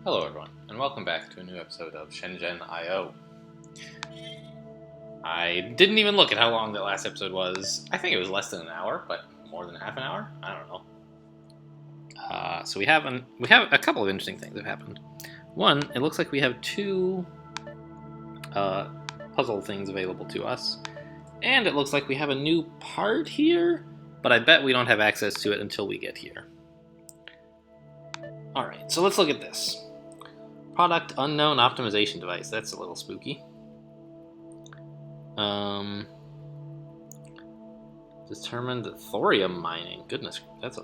Hello everyone, and welcome back to a new episode of SHENZHEN I. I didn't even look at how long that last episode was. I think it was less than an hour, but more than half an hour? I don't know. So we have a couple of interesting things that have happened. One, it looks like we have two puzzle things available to us. And it looks like we have a new part here, but I bet we don't have access to it until we get here. Alright, so let's look at this. Product unknown optimization device. That's a little spooky. Determined thorium mining. Goodness, that's a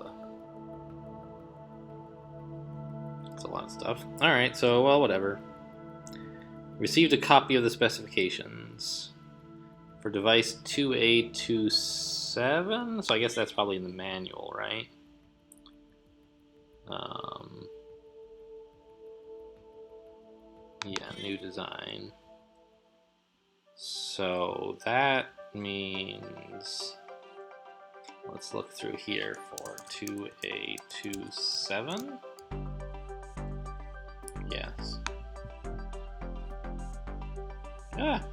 lot of stuff. Alright, so, well, whatever. Received a copy of the specifications for device 2A27. So I guess that's probably in the manual, right? Yeah, new design. So that means, let's look through here for 2A27. Yes. Ah.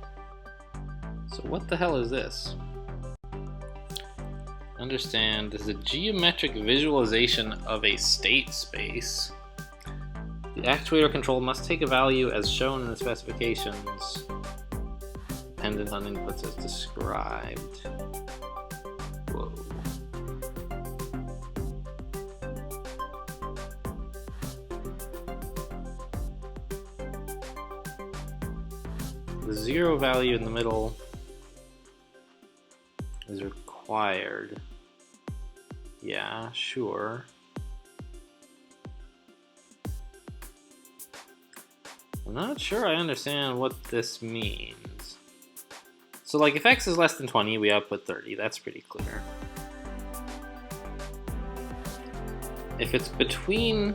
So what the hell is this? Understand, this is a geometric visualization of a state space. The actuator control must take a value as shown in the specifications, dependent on inputs as described. Whoa. The zero value in the middle is required. Yeah, sure. I'm not sure I understand what this means. So, like, if x is less than 20, we output 30. That's pretty clear. If it's between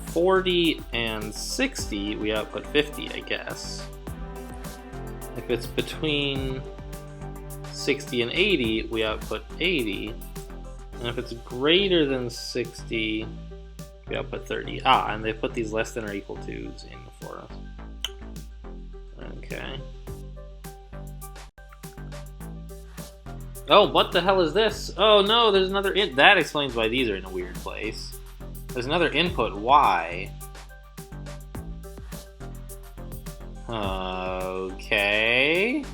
40 and 60, we output 50, I guess. If it's between 60 and 80, we output 80. And if it's greater than 60, we output 30. Ah, and they put these less than or equal to's in for us. Okay. Oh, what the hell is this? Oh no, there's another that explains why these are in a weird place. There's another input, Y. Okay.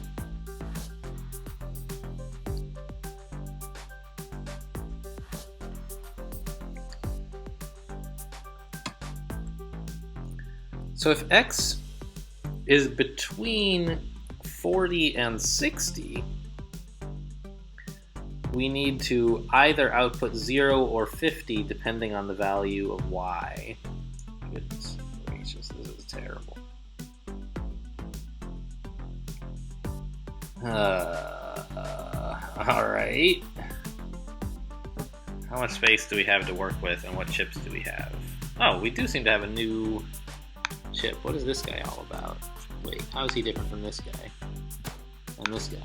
So if x is between 40 and 60, we need to either output 0 or 50 depending on the value of y. Goodness gracious, this is terrible. Alright. How much space do we have to work with, and what chips do we have? Oh, we do seem to have a new chip. What is this guy all about? Wait, how is he different from this guy? And this guy?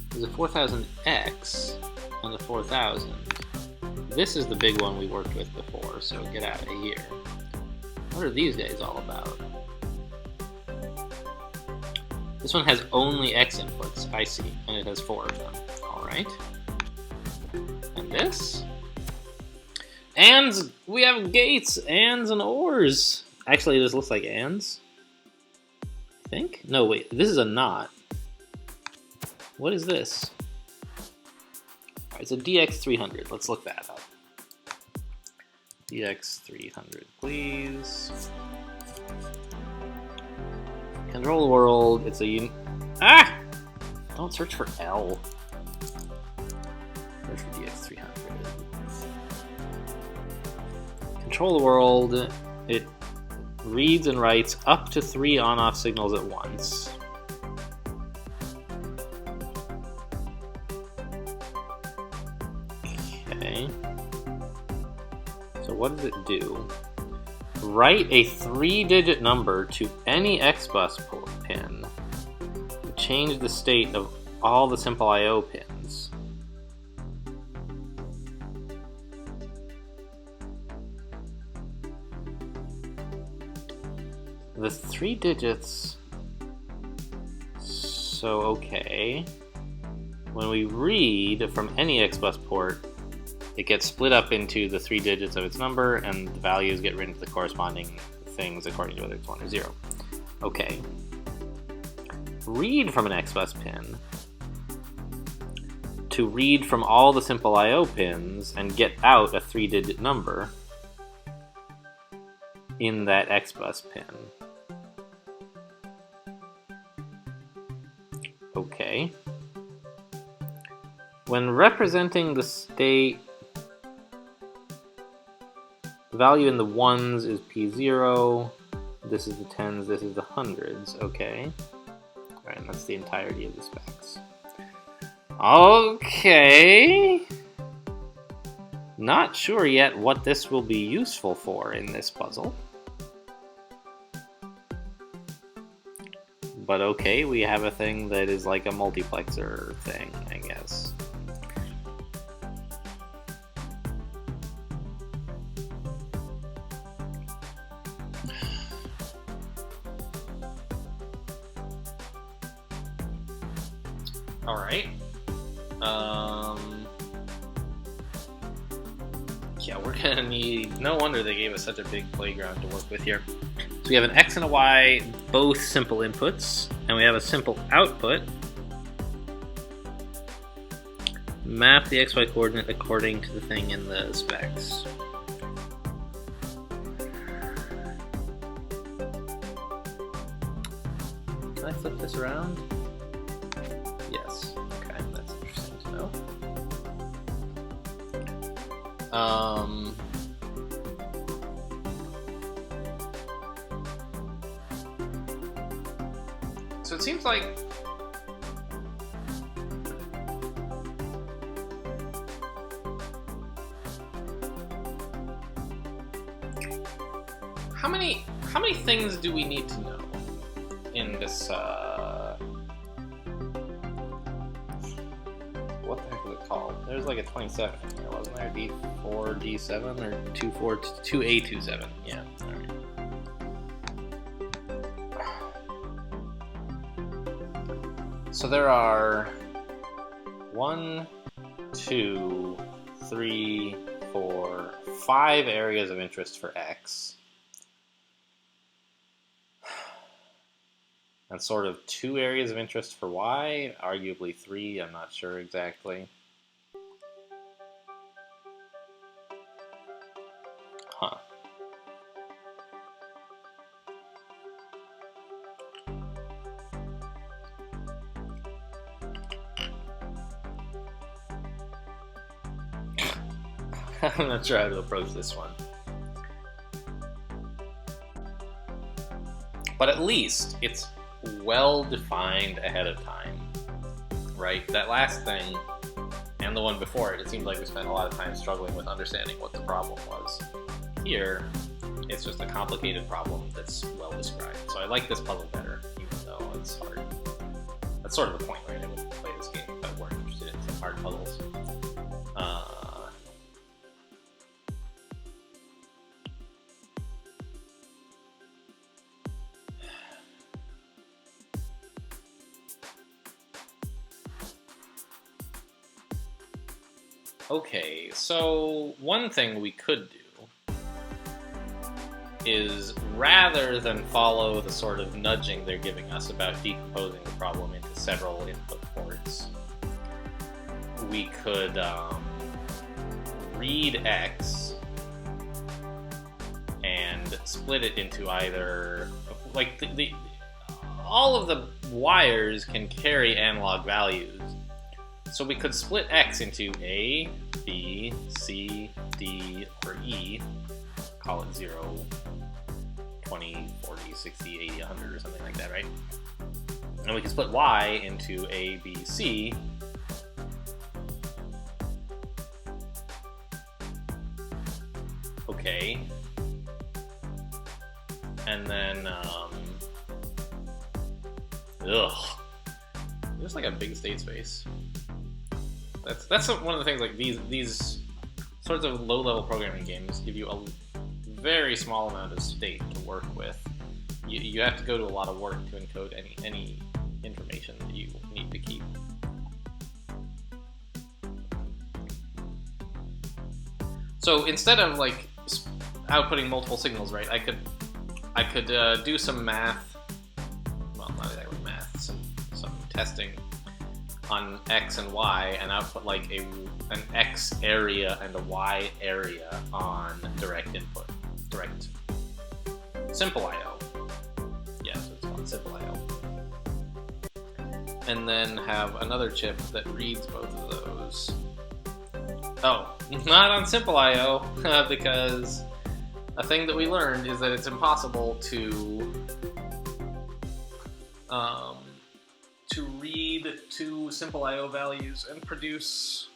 There's a 4000X and the 4000. This is the big one we worked with before, so get out of here. What are these guys all about? This one has only X inputs, I see, and it has 4 of them. Alright. And this? Ands! We have gates, ands, and ors! Actually, this looks like ands. I think? No, wait, this is a not. What is this? Alright, so DX300. Let's look that up. DX300, please. Control world. It's a ah! Don't search for L. Search for DX300. Control the world. It reads and writes up to 3 on-off signals at once. Okay. So what does it do? Write a 3-digit number to any X-bus pin to change the state of all the simple I/O pins. the 3 digits. So, okay. When we read from any X bus port, it gets split up into the 3 digits of its number, and the values get written to the corresponding things according to whether it's 1 or 0. Okay. Read from an X bus pin to read from all the simple I/O pins and get out a 3-digit number in that X bus pin. Okay. When representing the state, the value in the ones is P0, this is the tens, this is the hundreds, okay. Alright, and that's the entirety of the specs. Okay. Not sure yet what this will be useful for in this puzzle. But okay, we have a thing that is like a multiplexer thing, I guess. Alright. Yeah, we're gonna need... No wonder they gave us such a big playground to work with here. So we have an X and a Y, both simple inputs, and we have a simple output. Map the XY coordinate according to the thing in the specs. Can I flip this around? Yes. Okay, that's interesting to know. So it seems like how many things do we need to know in this what the heck was it called? There's like a 27 in here, wasn't there? D4, D7, or 2A27. Yeah. Alright. So there are 1, 2, 3, 4, 5 areas of interest for X. And sort of 2 areas of interest for Y, arguably 3, I'm not sure exactly. Huh. I'm not sure how to approach this one. But at least it's well defined ahead of time, right? That last thing and the one before it, it seemed like we spent a lot of time struggling with understanding what the problem was. Here, it's just a complicated problem that's well described. So I like this puzzle better, even though it's hard. That's sort of the point, right? I wouldn't play this game if I weren't interested in some hard puzzles. Okay, so one thing we could do is, rather than follow the sort of nudging they're giving us about decomposing the problem into several input ports, we could read X and split it into either, like, all of the wires can carry analog values. So we could split X into A, B, C, D, or E, call it 0, 20, 40, 60, 80, 100, or something like that, right? And we can split Y into A, B, C. Okay. And then, there's like a big state space. That's one of the things, like these sorts of low-level programming games give you a very small amount of state to work with. you have to go to a lot of work to encode any information that you need to keep. So instead of like outputting multiple signals, right? I could do some math. Well, not exactly math. Some testing on X and Y, and output like an X area and a Y area on direct input, direct simple I/O. Yeah, so it's called simple I/O. And then have another chip that reads both of those. Oh, not on simple I/O, because a thing that we learned is that it's impossible to read two simple I/O values and produce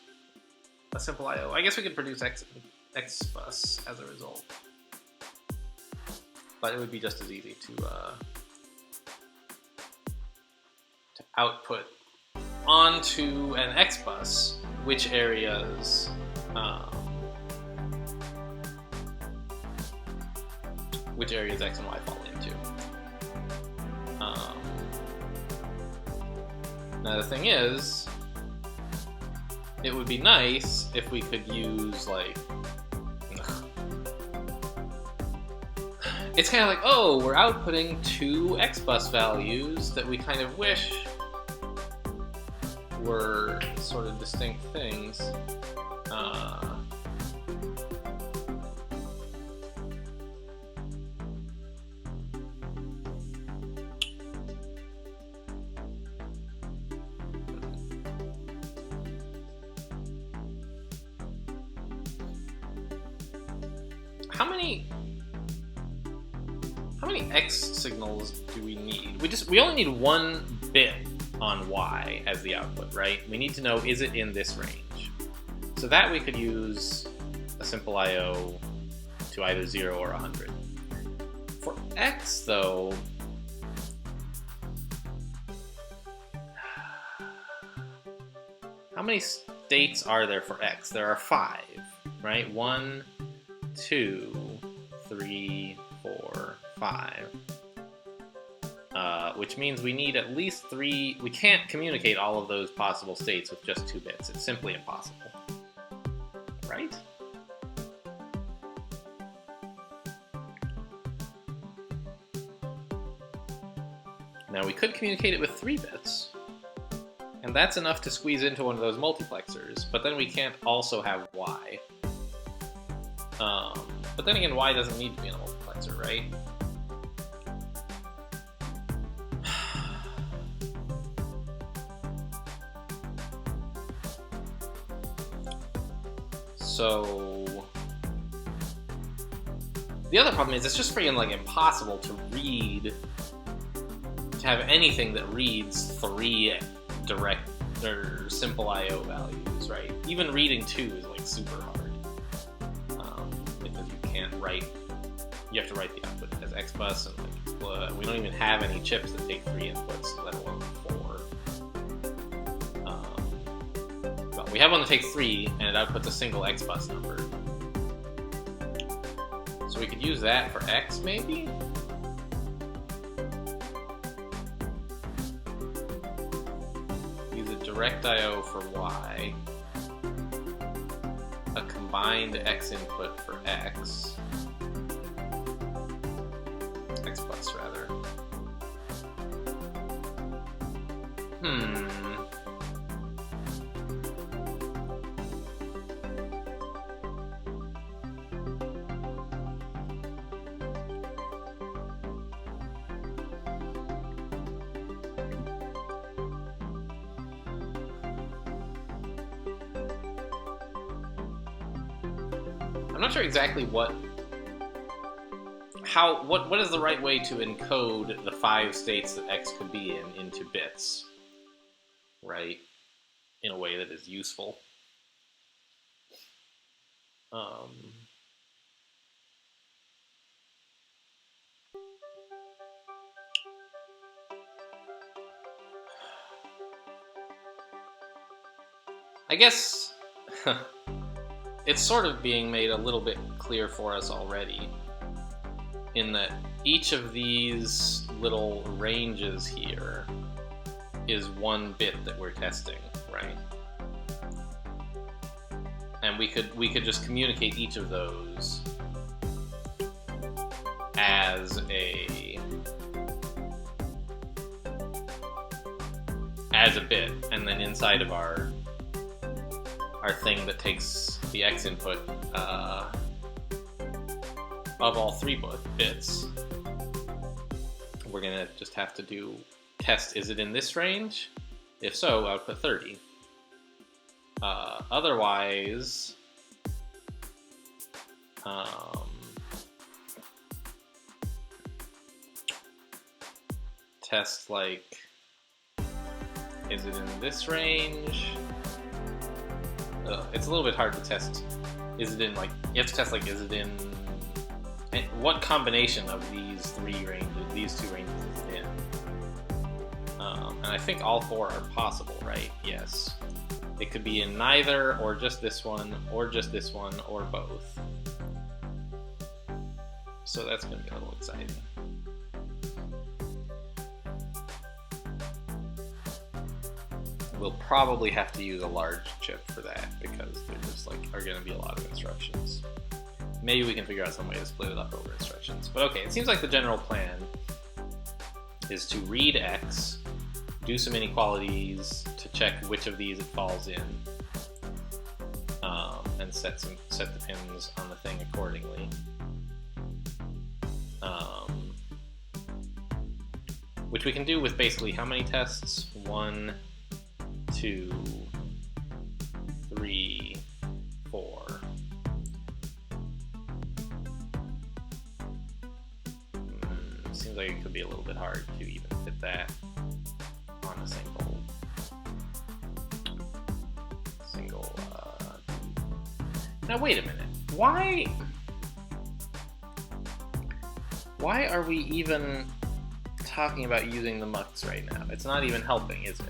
a simple I/O. I guess we could produce X bus as a result, but it would be just as easy to output onto an X bus which areas X and Y fall into. Now the thing is, it would be nice if we could use like, it's kind of like, oh, we're outputting two X bus values that we kind of wish were sort of distinct things. How many X signals do we need? We only need one bit on Y as the output, right? We need to know, is it in this range? So that we could use a simple I/O to either 0 or 100. For X, though, how many states are there for X? There are 5, right? 1, 2, 3, 4, 5. Which means we need at least 3. We can't communicate all of those possible states with just 2 bits. It's simply impossible. Right? Now we could communicate it with 3 bits. And that's enough to squeeze into one of those multiplexers, but then we can't also have Y. But then again, Y doesn't need to be in a multiplexer, right? So the other problem is it's just freaking like impossible to have anything that reads 3 direct or simple I/O values, right? Even reading 2 is like super hard. Because you can't write, you have to write the output as X bus, and like we don't even have any chips that take 3 inputs, let alone 4. Well, we have one that takes 3 and it outputs a single X bus number. So we could use that for X, maybe? Use a direct I/O for Y. A combined X input for X. X bus, rather. I'm not sure exactly what is the right way to encode the 5 states that X could be in into bits, right? In a way that is useful. I guess it's sort of being made a little bit clear for us already in that each of these little ranges here is one bit that we're testing, right? And we could just communicate each of those as a bit, and then inside of our thing that takes the X input of all 3 bits, we're gonna just have to do test, is it in this range? If so, output 30. Otherwise, test like, is it in this range? It's a little bit hard to test. Is it in, like, you have to test, like, is it in, what combination of these 3 ranges, these 2 ranges is it in? And I think all 4 are possible, right? Yes. It could be in neither, or just this one, or just this one, or both. So that's going to be a little exciting. We'll probably have to use a large chip for that, because there just are going to be a lot of instructions. Maybe we can figure out some way to split it up over instructions. But okay, it seems like the general plan is to read X, do some inequalities to check which of these it falls in, and set the pins on the thing accordingly. Which we can do with basically how many tests? 1, 2, 3, 4. Seems like it could be a little bit hard to even fit that on a single. Now wait a minute. Why are we even talking about using the mux right now? It's not even helping, is it?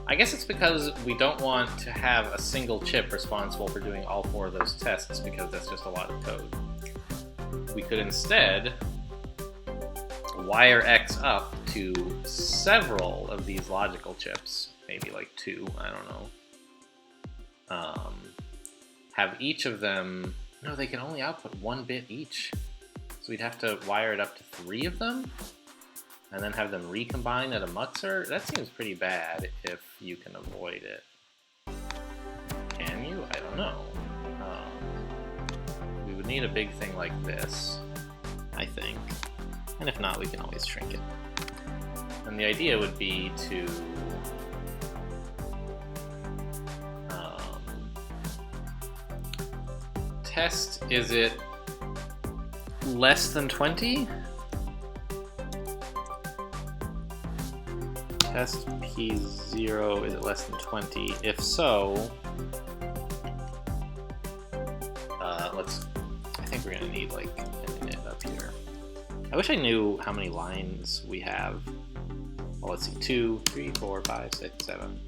I guess it's because we don't want to have a single chip responsible for doing all 4 of those tests, because that's just a lot of code. We could instead wire X up to several of these logical chips, maybe like 2, I don't know. Have each of them, no, they can only output 1 bit each. So we'd have to wire it up to 3 of them, and then have them recombine at a muxer? That seems pretty bad if you can avoid it. Can you? I don't know. We would need a big thing like this, I think. And if not, we can always shrink it. And the idea would be to test, is it less than 20? Test P0, is it less than 20? If so, I think we're gonna need like an init up here. I wish I knew how many lines we have. Well, let's see, 2, 3, 4, 5, 6, 7.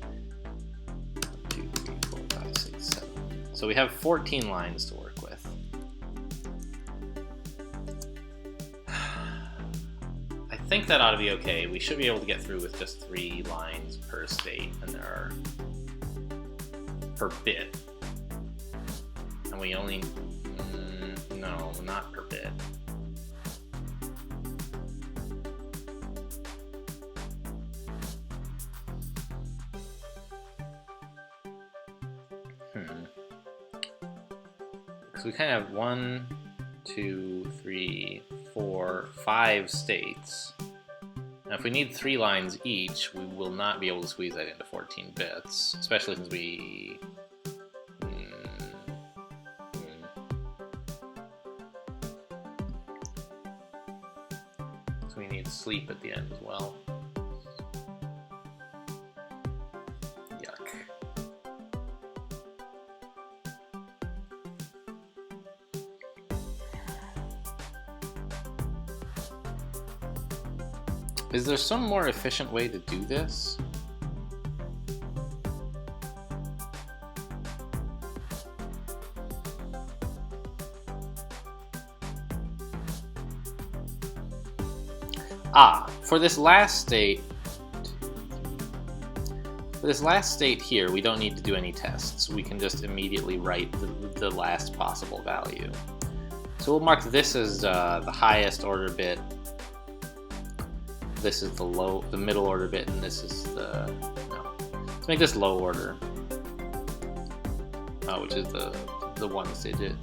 2, 3, 4, 5, 6, 7. So we have 14 lines to work with. I think that ought to be okay. We should be able to get through with just 3 lines per state, and there are per bit. And we only, no, not per bit. So we kind of have 1, 2, 3, 4, 5 states. Now if we need 3 lines each, we will not be able to squeeze that into 14 bits, especially since we... So we need sleep at the end as well. Yuck. Is there some more efficient way to do this? For this last state, here, we don't need to do any tests. We can just immediately write the last possible value. So we'll mark this as the highest order bit. This is the middle order bit, and this is let's make this low order, which is the ones digit.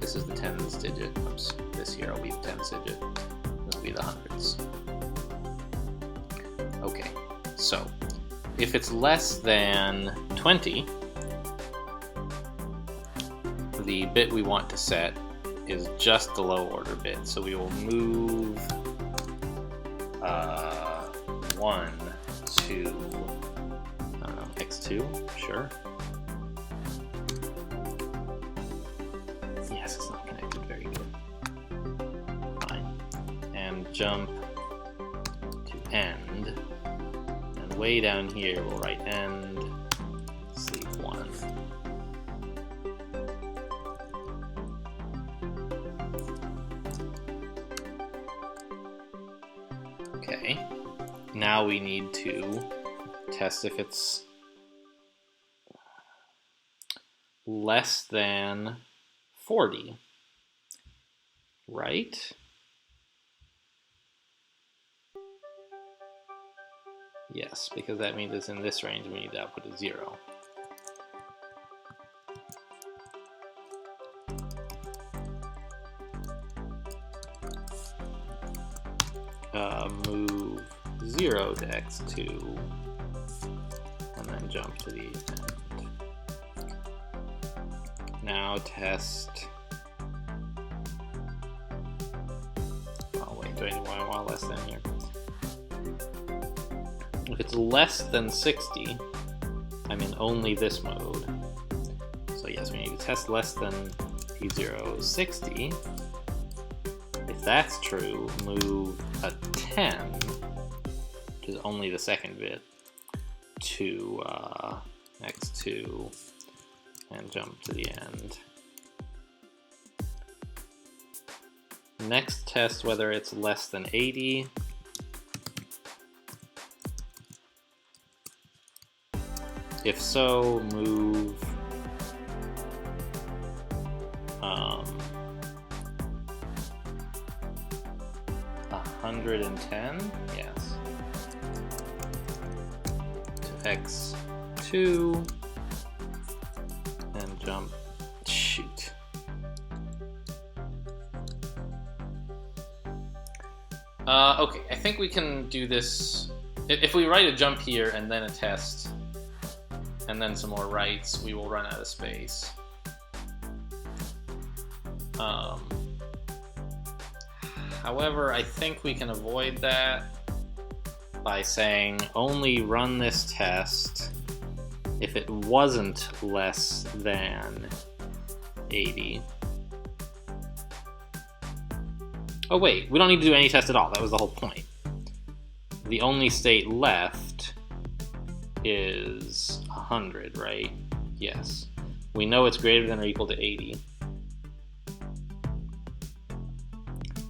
This is the tens digit. Oops, this here will be the tens digit. This will be the hundreds. Okay, so if it's less than 20, the bit we want to set is just the low order bit. So we will move 1 to, I don't know, x2, sure. Yes, it's not connected, very good. Fine. And jump to end. And way down here we'll write end, sleep 1. Okay, now we need to test if it's less than 40, right? Yes, because that means it's in this range, we need to output a 0. Move 0 to x2, and then jump to the end. Now test. Oh wait, do I need one less than here? If it's less than 60, I'm in only this mode. So yes, we need to test less than p0 60. If that's true, move a 10, which is only the second bit, to x2 and jump to the end. Next, test whether it's less than 80. If so, move 110, yes, to x2 and jump, shoot. Okay, I think we can do this. If we write a jump here and then a test and then some more writes, we will run out of space. However, I think we can avoid that by saying only run this test if it wasn't less than 80. Oh wait, we don't need to do any test at all. That was the whole point. The only state left is 100, right? Yes. We know it's greater than or equal to 80.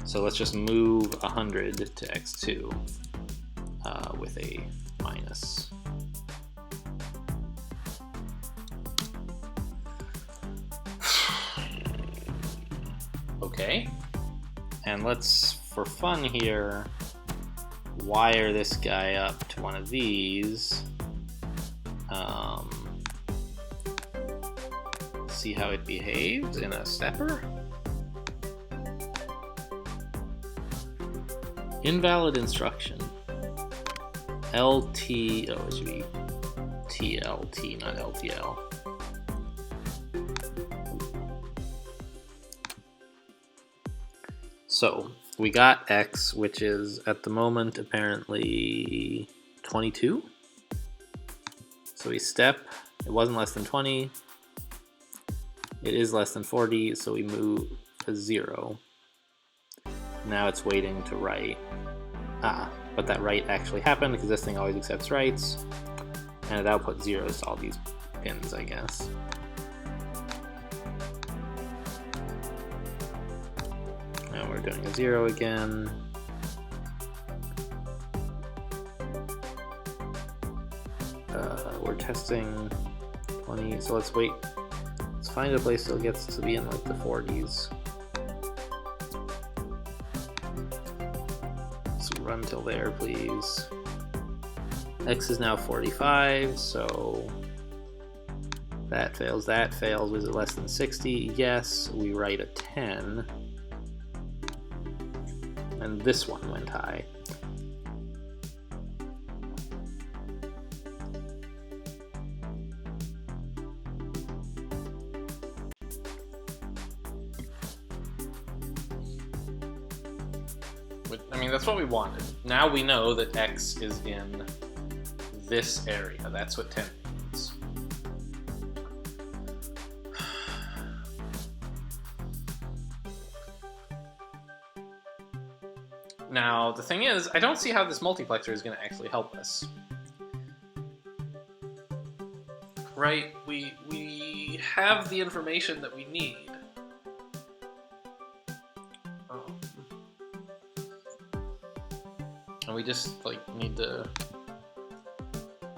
So let's just move 100 to x2 with a minus. Okay, and let's, for fun here, wire this guy up to one of these. See how it behaves in a stepper. Invalid instruction. LT, oh, it should be TLT, not LTL. So we got X, which is at the moment apparently 22. So we step, it wasn't less than 20. It is less than 40, so we move to 0. Now it's waiting to write. But that write actually happened because this thing always accepts writes, and it outputs zeros to all these pins, I guess. Now we're doing a 0 again. we're testing 20, so let's wait. Let's find a place that gets to be in like the 40s. Let's run till there, please. X is now 45, so that fails, that fails. Was it less than 60? Yes, we write a 10. And this one went high. I mean, that's what we wanted. Now we know that X is in this area. That's what 10 means. Now, the thing is, I don't see how this multiplexer is going to actually help us. Right? We have the information that we need. And we just, like, need to...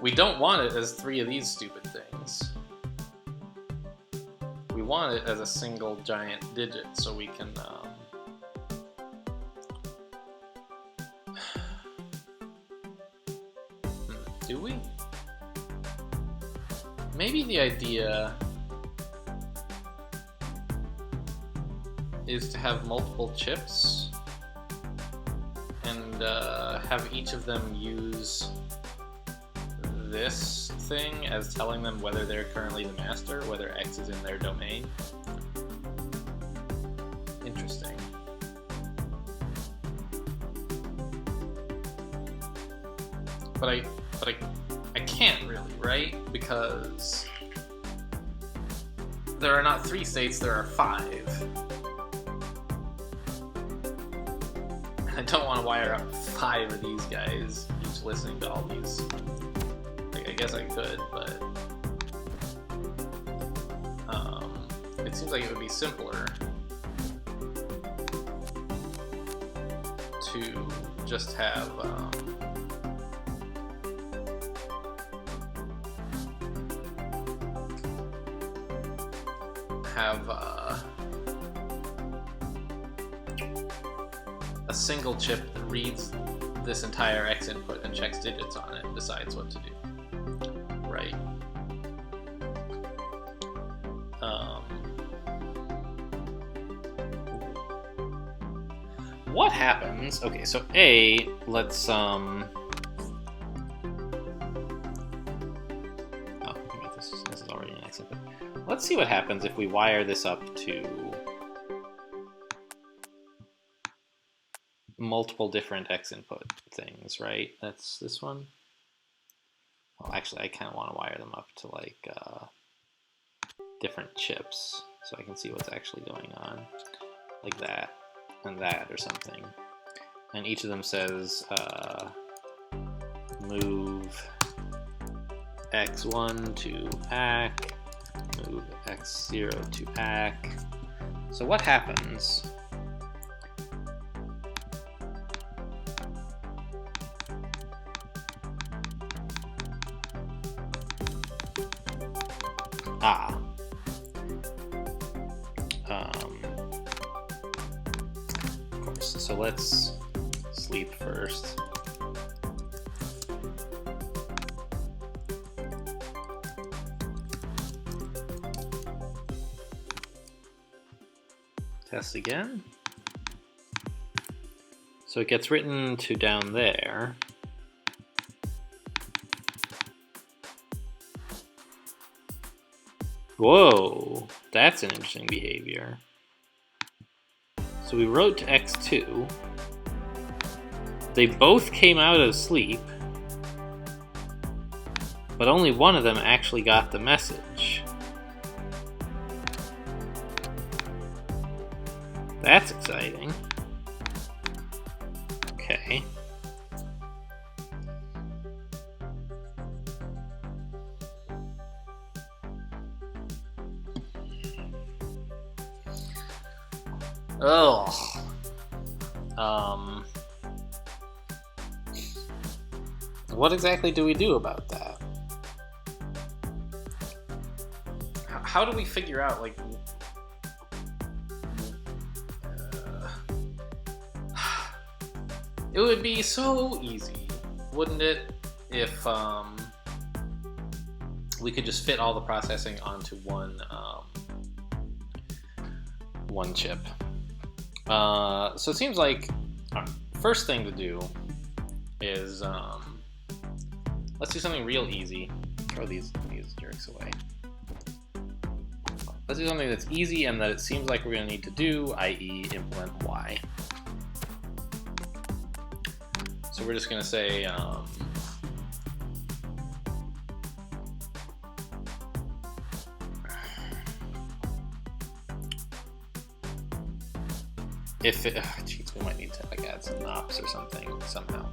We don't want it as 3 of these stupid things. We want it as a single giant digit, so we can, do we? Maybe the idea is to have multiple chips and have each of them use this thing as telling them whether they're currently the master, whether X is in their domain. Interesting. But I can't really, right? Because there are not 3 states, there are 5. I don't want to wire up 5 of these guys, each listening to all these. Like, I guess I could, but it seems like it would be simpler to just have a single chip that reads this entire X input and checks digits on it and decides what to do. Right. What happens? Okay, so A, let's oh, this is already an X input. Let's see what happens if we wire this up to multiple different X input things, right? That's this one. Well, actually, I kind of want to wire them up to like different chips so I can see what's actually going on, like that and that or something. And each of them says move X1 to ACK, move X0 to ACK. So what happens? Of course, so let's sleep first. Test again. So it gets written to down there. Whoa, that's an interesting behavior. So we wrote to X2. They both came out of sleep, but only one of them actually got the message. That's exciting. Okay. Oh. What exactly do we do about that? how do we figure out, like, it would be so easy, wouldn't it, if we could just fit all the processing onto one chip. So it seems like first thing to do is let's do something real easy. Throw these jerks away. Let's do something that's easy and that it seems like we're going to need to do, i.e. implement Y. So we're just going to say if it, geez, we might need to like add some knops or something somehow.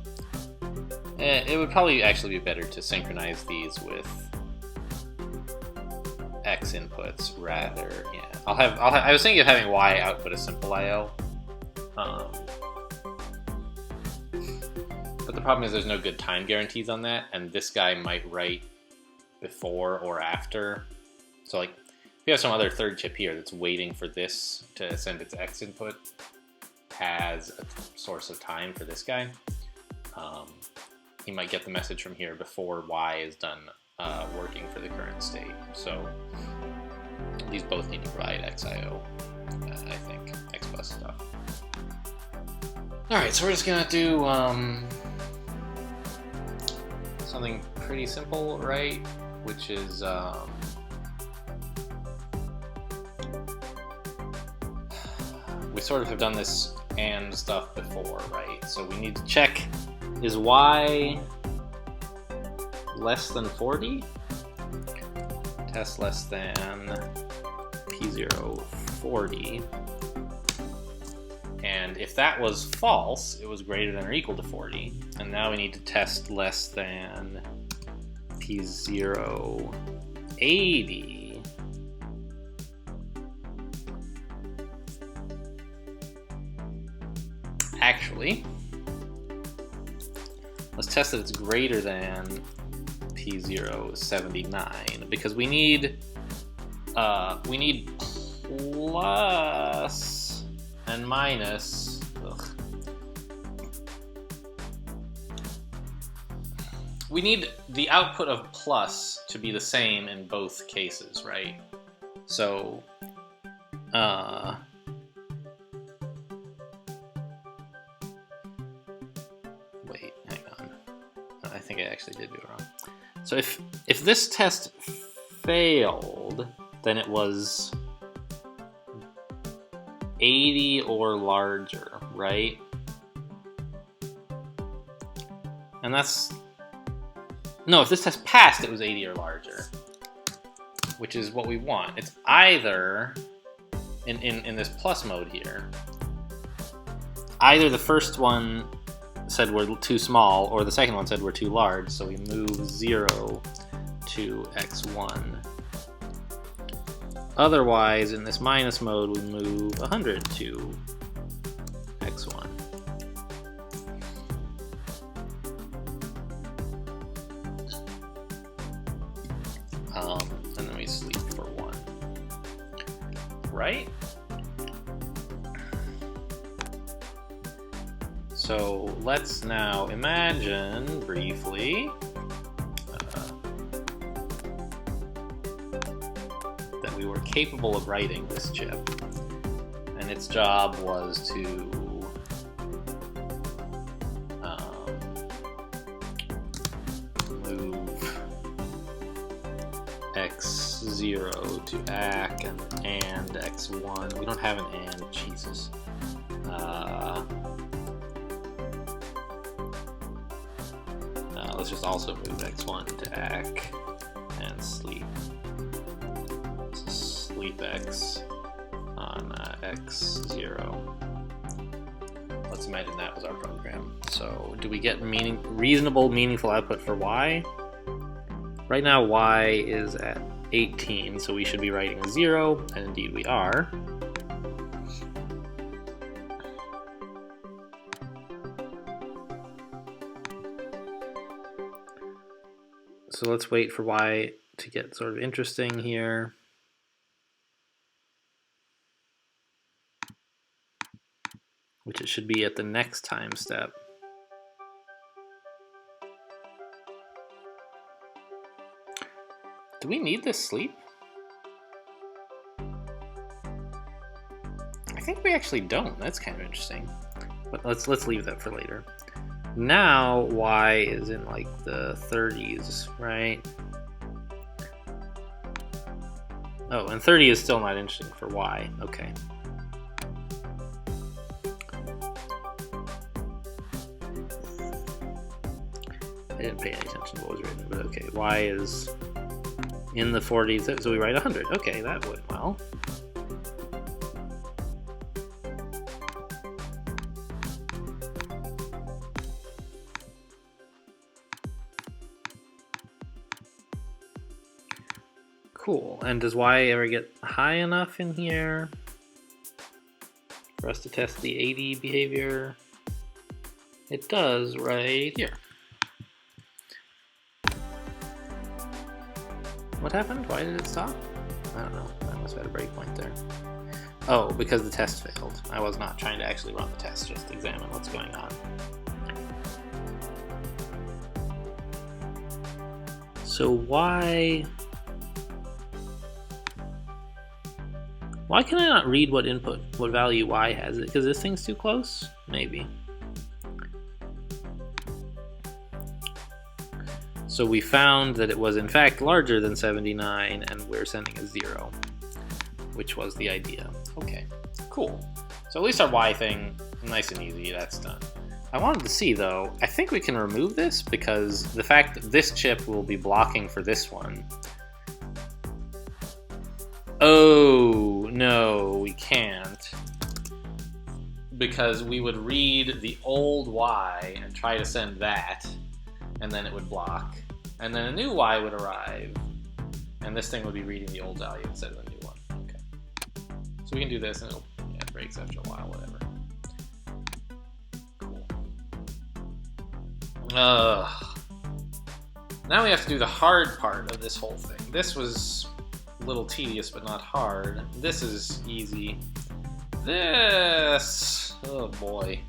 It would probably actually be better to synchronize these with X inputs rather. Yeah, I was thinking of having Y output a simple I/O, but the problem is there's no good time guarantees on that, and this guy might write before or after. So like, if you have some other third chip here that's waiting for this to send its X input, has a source of time for this guy. He might get the message from here before Y is done working for the current state. So these both need to provide XIO, I think, XBus stuff. All right, so we're just gonna do something pretty simple, right? Which is we sort of have done this and stuff before, right? So we need to check, is Y less than 40? Test less than P0 40. And if that was false, it was greater than or equal to 40. And now we need to test less than P0 80. Actually, let's test that it's greater than P0 79 because we need plus and minus. We need the output of plus to be the same in both cases, right? So, wait, hang on. I think I actually did do it wrong. So if this test failed, then it was 80 or larger, right? And that's... No, if this test passed, it was 80 or larger, which is what we want. It's either, in this plus mode here, either the first one said we're too small, or the second one said we're too large, so we move 0 to x1. Otherwise, in this minus mode, we move 100 to x1. And then we sleep for 1. Right? So let's now imagine briefly that we were capable of writing this chip, and its job was to move x0 to ACK and x1. We don't have an AND, Jesus. Let's just also move x1 to ACK and sleep x on x0. Let's imagine that was our program. So do we get reasonable, meaningful output for Y? Right now Y is at 18, so we should be writing a 0, and indeed we are. So let's wait for Y to get sort of interesting here. which it should be at the next time step. Do we need this sleep? I think we actually don't. That's kind of interesting. But let's leave that for later. Now y is in like the 30s, right? Oh, and 30 is still not interesting for y. Okay. I didn't pay any attention to what was written, but okay. Y is in the 40s, so we write 100. Okay, that went well. Cool. And does y ever get high enough in here for us to test the 80 behavior? It does right here. What happened? Why did it stop? I don't know. I must have had a breakpoint there. Oh, because the test failed. I was not trying to actually run the test, just examine what's going on. So why can I not read what value y has? It because this thing's too close? Maybe. So we found that it was in fact larger than 79, and we're sending a 0, which was the idea. Okay, cool. So at least our y thing, nice and easy, that's done. I wanted to see though, I think we can remove this because the fact that this chip will be blocking for this one. Oh, no, we can't. Because we would read the old y and try to send that, and then it would block. And then a new y would arrive, and this thing would be reading the old value instead of the new one. Okay. So we can do this, and it breaks after a while, whatever. Cool. Now we have to do the hard part of this whole thing. This was a little tedious, but not hard. This is easy. This! Oh boy.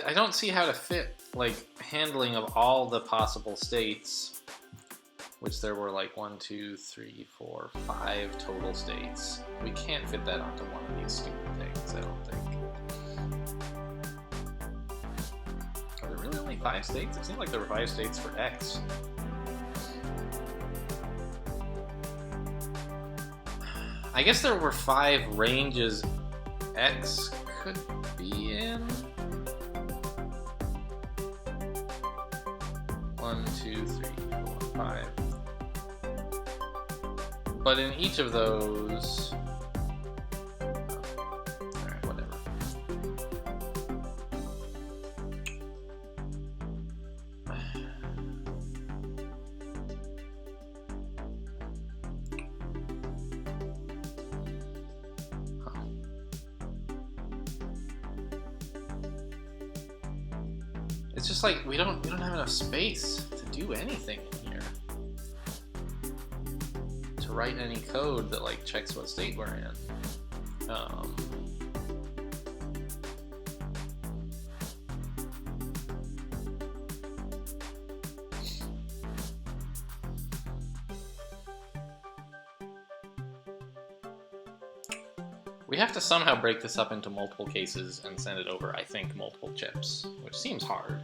I don't see how to fit, like, handling of all the possible states, which there were like 1, 2, 3, 4, 5 total states. We can't fit that onto one of these stupid things, I don't think. Are there really only 5 states? It seemed like there were 5 states for X. I guess there were 5 ranges X could be in. 1, 2, 3, 4, 5. But in each of those... Alright, whatever. It's just like we don't have enough space to do anything in here. To write any code that like checks what state we're in. We have to somehow break this up into multiple cases and send it over, I think, multiple chips, which seems hard.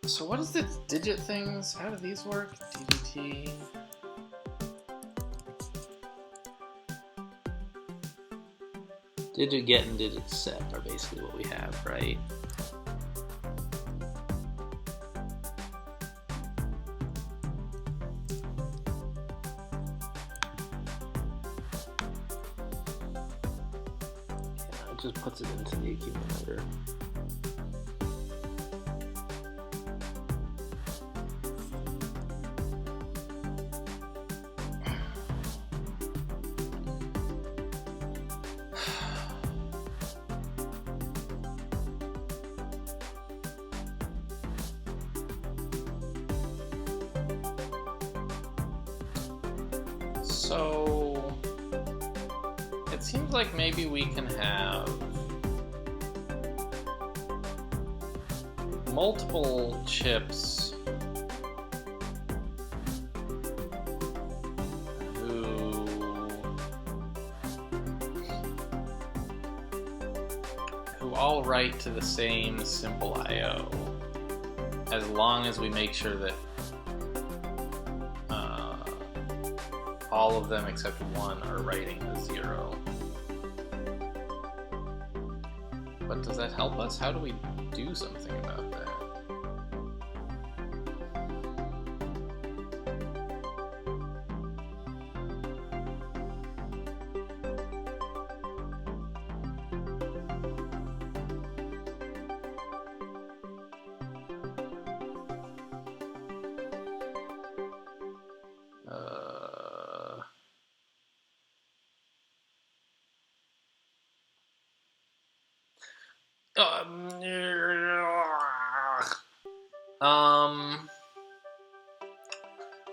So what is the digit things? How do these work? DDT. Digit get and digit set are basically what we have, right? Yeah, it just puts it into the accumulator. So it seems like maybe we can have multiple chips who all write to the same simple I/O, as long as we make sure that all of them except one are writing to 0. But does that help us? How do we do something about that?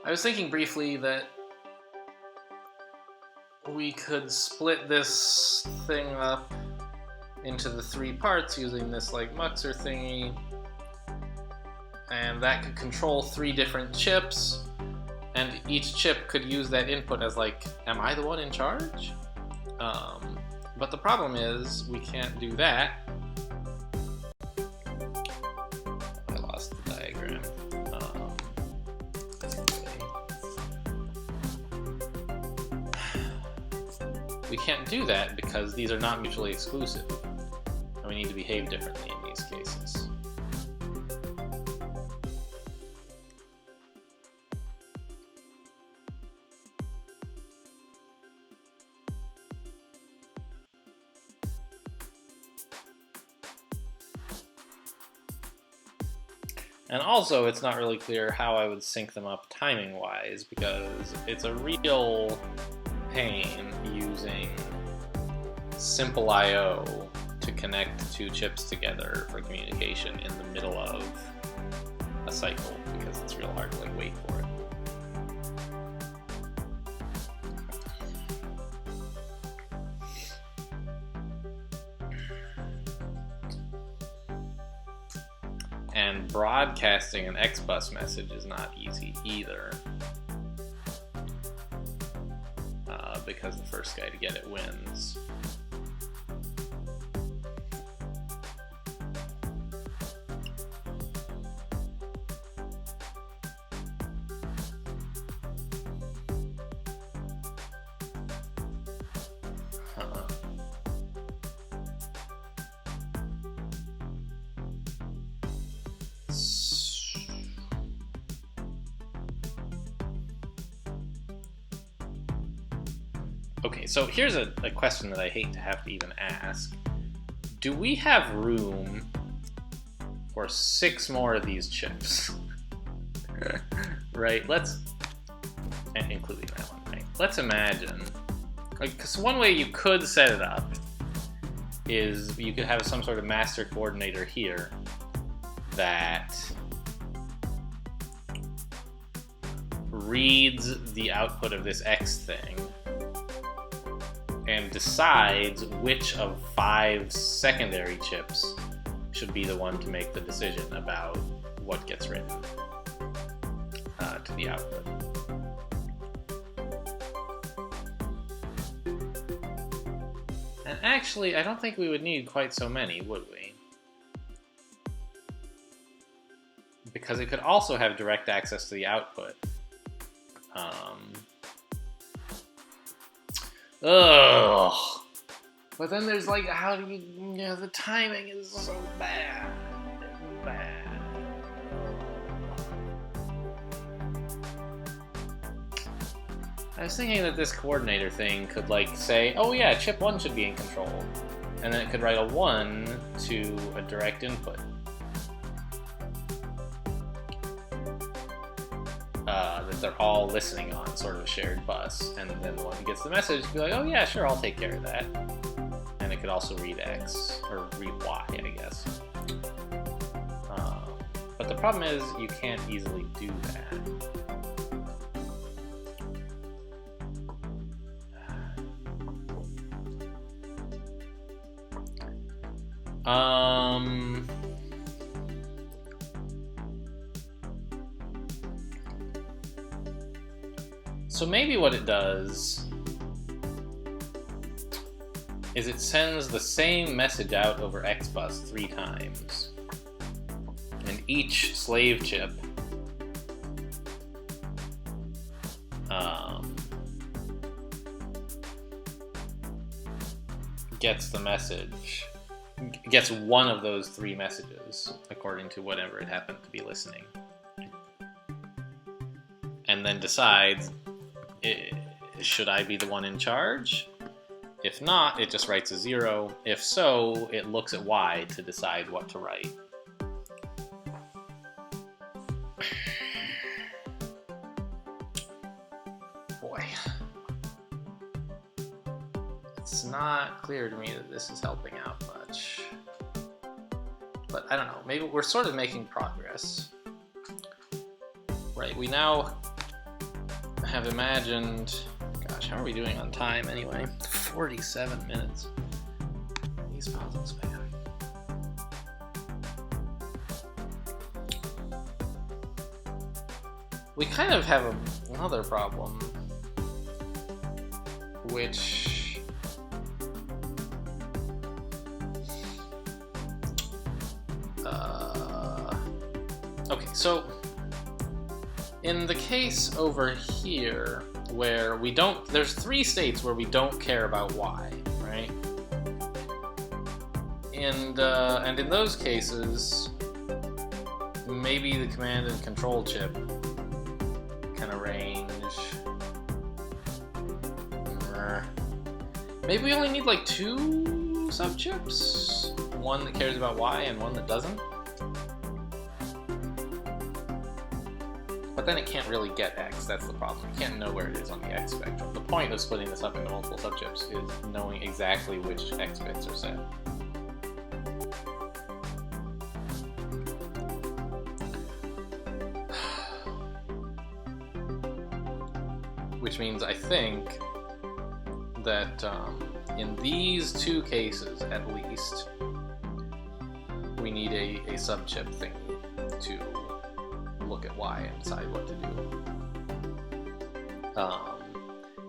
I was thinking briefly that we could split this thing up into the 3 parts using this like muxer thingy, and that could control 3 different chips, and each chip could use that input as like, am I the one in charge? But the problem is we can't do that. I lost the diagram. We can't do that because these are not mutually exclusive, and we need to behave differently in these cases. And also, it's not really clear how I would sync them up timing-wise, because it's a real pain using simple I/O to connect 2 chips together for communication in the middle of a cycle, because it's real hard to like wait for it. And broadcasting an XBus message is not easy either, because the first guy to get it wins. Okay, so here's a question that I hate to have to even ask. Do we have room for 6 more of these chips? Right, including that one, right? Let's imagine, because one way you could set it up is you could have some sort of master coordinator here that reads the output of this X thing and decides which of 5 secondary chips should be the one to make the decision about what gets written to the output. And actually, I don't think we would need quite so many, would we? Because it could also have direct access to the output. Ugh. But then there's like, how do you, the timing is so bad. Bad. I was thinking that this coordinator thing could like say, oh yeah, chip 1 should be in control. And then it could write a 1 to a direct input. That they're all listening on, sort of a shared bus. And then the one who gets the message could be like, oh yeah, sure, I'll take care of that. And it could also read X, or read Y, I guess. But the problem is, you can't easily do that. So maybe what it does is it sends the same message out over X bus 3 times. And each slave chip gets the message, gets one of those 3 messages, according to whatever it happened to be listening. And then decides, should I be the one in charge? If not, it just writes a 0. If so, it looks at Y to decide what to write. Boy. It's not clear to me that this is helping out much. But I don't know, maybe we're sort of making progress. Right, we now have imagined... Gosh, how are we doing on time anyway? 47 minutes. These puzzles, man. We kind of have another problem, which... okay, so in the case over here, where we don't, there's 3 states where we don't care about Y, right? And in those cases, maybe the command and control chip can arrange. Maybe we only need like 2 subchips, one that cares about Y and one that doesn't. But then it can't really get X, that's the problem. You can't know where it is on the X spectrum. The point of splitting this up into multiple subchips is knowing exactly which X bits are set. Which means I think that in these 2 cases, at least, we need a subchip thingy to look at Y and decide what to do.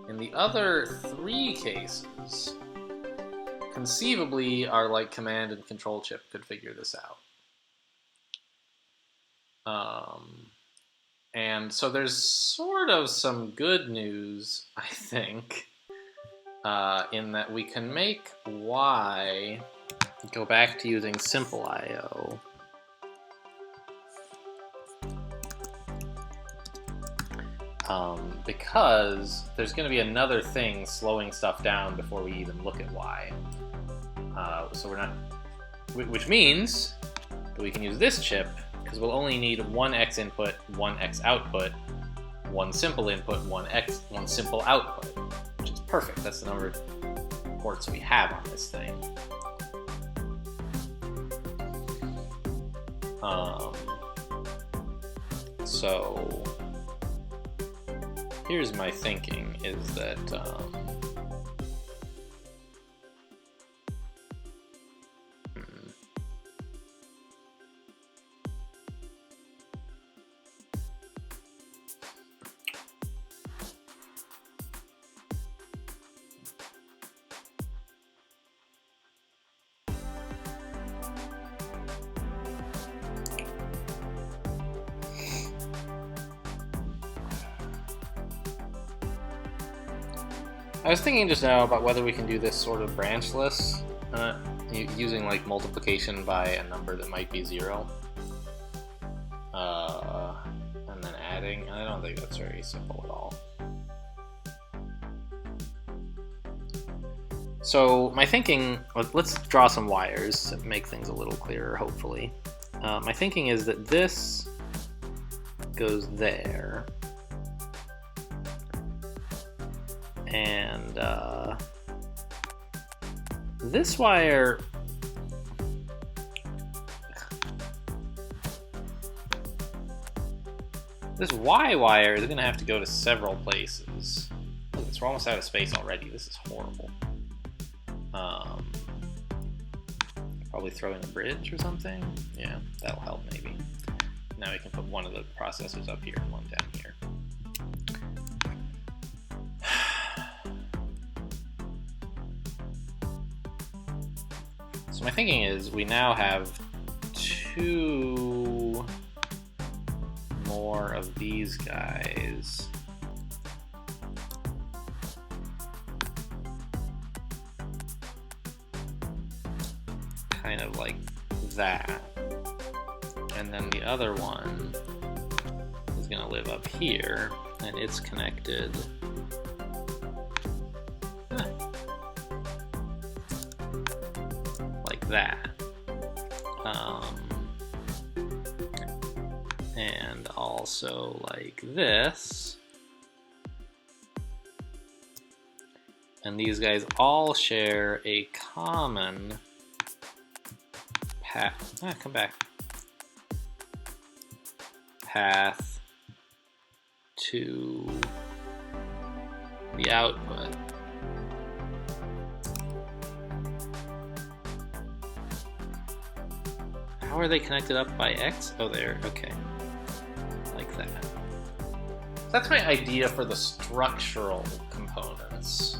In the other 3 cases, conceivably our like command and control chip could figure this out. And so there's sort of some good news, I think, in that we can make Y go back to using simple I/O. Because there's going to be another thing slowing stuff down before we even look at Y. So we're not... Which means that we can use this chip, because we'll only need 1 X input, 1 X output, 1 simple input, 1 simple output, which is perfect. That's the number of ports we have on this thing. So here's my thinking, is that I was thinking just now about whether we can do this sort of branchless, using like multiplication by a number that might be 0. And then adding. I don't think that's very simple at all. So my thinking, let's draw some wires to make things a little clearer, hopefully. My thinking is that this goes there. And this wire, this Y wire is going to have to go to several places. Look, we're almost out of space already. This is horrible. Probably throw in a bridge or something. Yeah, that'll help maybe. Now we can put one of the processors up here and one down here. So my thinking is we now have 2 more of these guys. Kind of like that. And then the other one is going to live up here, and it's connected like that. And also like this. And these guys all share a common path. Come back. Path to the output. How are they connected up by X? Oh, there. Okay. Like that. So that's my idea for the structural components.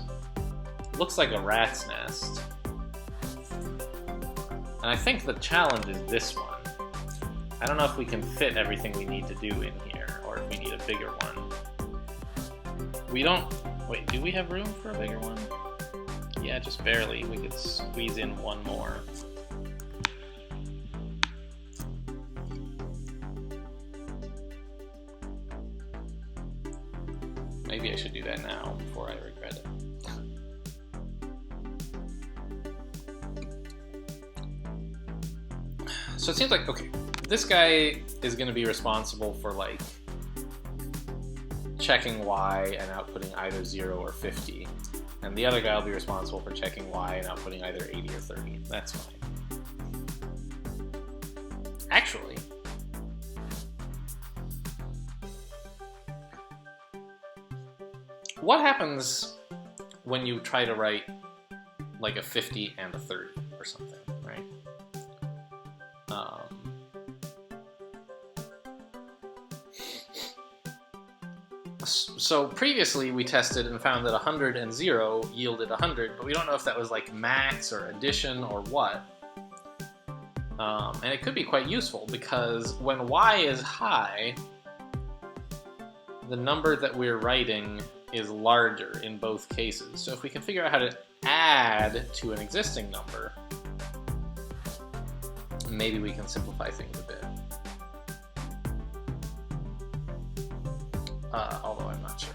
It looks like a rat's nest. And I think the challenge is this one. I don't know if we can fit everything we need to do in here, or if we need a bigger one. We don't... Wait, do we have room for a bigger one? Yeah, just barely. We could squeeze in one more. Maybe I should do that now before I regret it. So it seems like, okay, this guy is going to be responsible for like checking Y and outputting either 0 or 50. And the other guy will be responsible for checking Y and outputting either 80 or 30. That's fine. Actually, what happens when you try to write like a 50 and a 30 or something, right? So previously we tested and found that 100 and 0 yielded 100, but we don't know if that was like max or addition or what. And it could be quite useful because when Y is high, the number that we're writing is larger in both cases. So if we can figure out how to add to an existing number, maybe we can simplify things a bit. Although I'm not sure.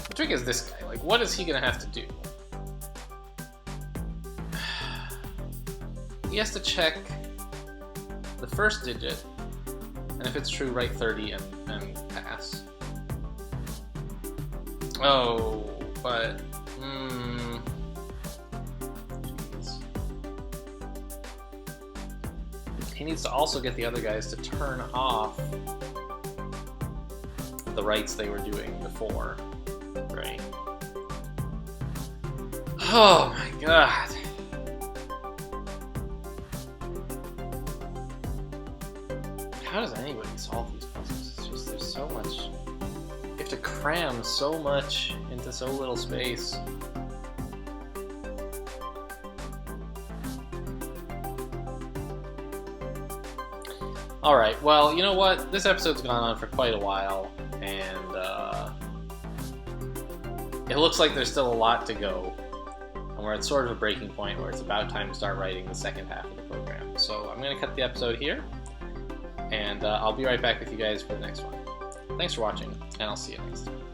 The trick is this guy. Like, what is he gonna have to do? He has to check the first digit, and if it's true, write 30 and pass. Oh, but jeez. He needs to also get the other guys to turn off the writes they were doing before, right? Oh my god. How does anybody solve these puzzles? It's just, there's so much. You have to cram so much into so little space. Alright, well, you know what? This episode's gone on for quite a while, and it looks like there's still a lot to go, and we're at sort of a breaking point where it's about time to start writing the second half of the program. So I'm going to cut the episode here, and I'll be right back with you guys for the next one. Thanks for watching, and I'll see you next time.